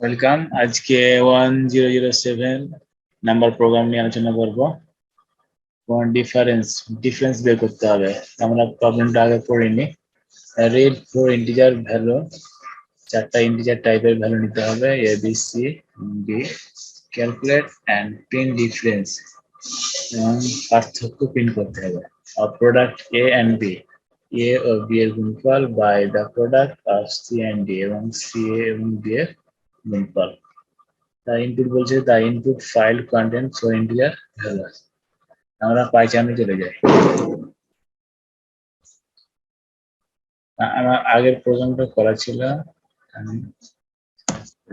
Welcome. আজকে 1007 number programme নিয়ে আলোচনা করব। ডিফারেন্স বের করতে হবে। আমরা প্রবলেমটা আগে পড়িনি। রিড ফর ইন্টিজার ভ্যালু, চারটা ইন্টিজার টাইপের ভ্যালু নিতে হবে, A B C D. Calculate and print difference, এবং পার্থক্য প্রিন্ট করতে হবে। Product A and B, A ও বি এর গুণফল by the product of C and D, এবং সি এ এবং ডি এর গুণফল। The input বলছে the input file contains so integer values. আমরা পাইথনে চলে যাই। আমার আগের প্রোগ্রামটা করা ছিল, আমি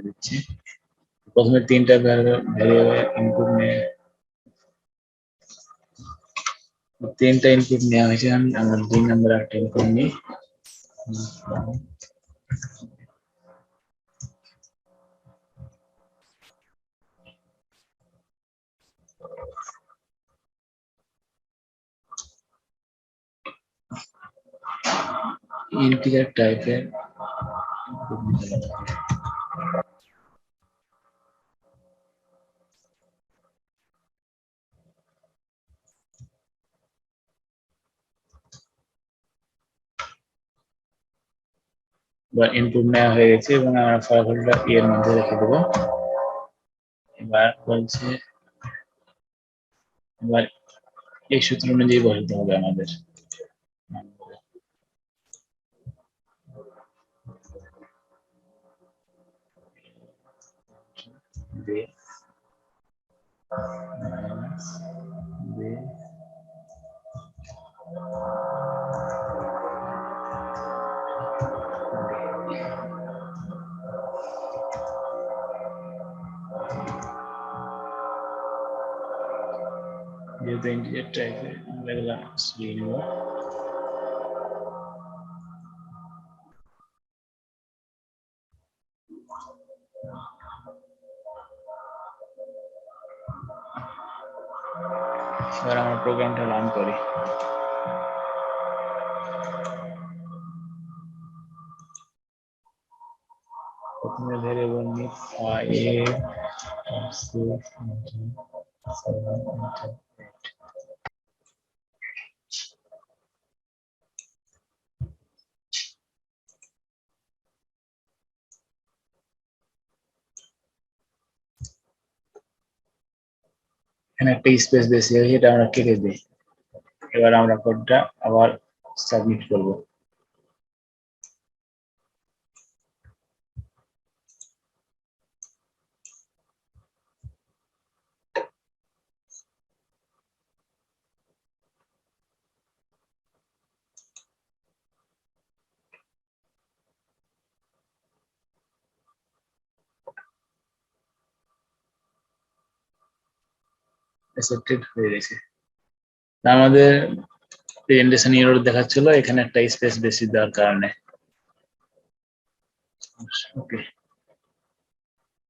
দিচ্ছি। প্রথমে তিনটা ভ্যারিয়েবল ইনপুট নিয়ে তিনটা ইনপুট নেওয়া হয়েছে। আমরা 2 নম্বর একটা ইনপুট নিই। ইন্টিজার টাইপের ইনপুট নিতে হবে। বা ইনপুট নেওয়া হয়ে গেছে এবং আমরা ফলাফলটা এর মধ্যে রেখে দেবো। এবার বলছে এবার এই সূত্র অনুযায়ী বসাতে হবে আমাদের। b minus b যেহেতু ইন্টিজার টাইপের আমরা এগুলা সরিয়ে নেব। এবার আমরা প্রোগ্রামটা রান করি। প্রথমে ভ্যারিয়েবল নিই এখানে একটা স্পেস দিয়েছি, এটা আমরা কেটে দিই। এবার আমরা কোডটা আবার সাবমিট করব। অ্যাকসেপ্টেড হয়ে গেছে। আমাদের প্রেজেন্টেশন এরর দেখাচ্ছিল, এখানে একটা স্পেস বেশি দেওয়ার কারণে। ওকে।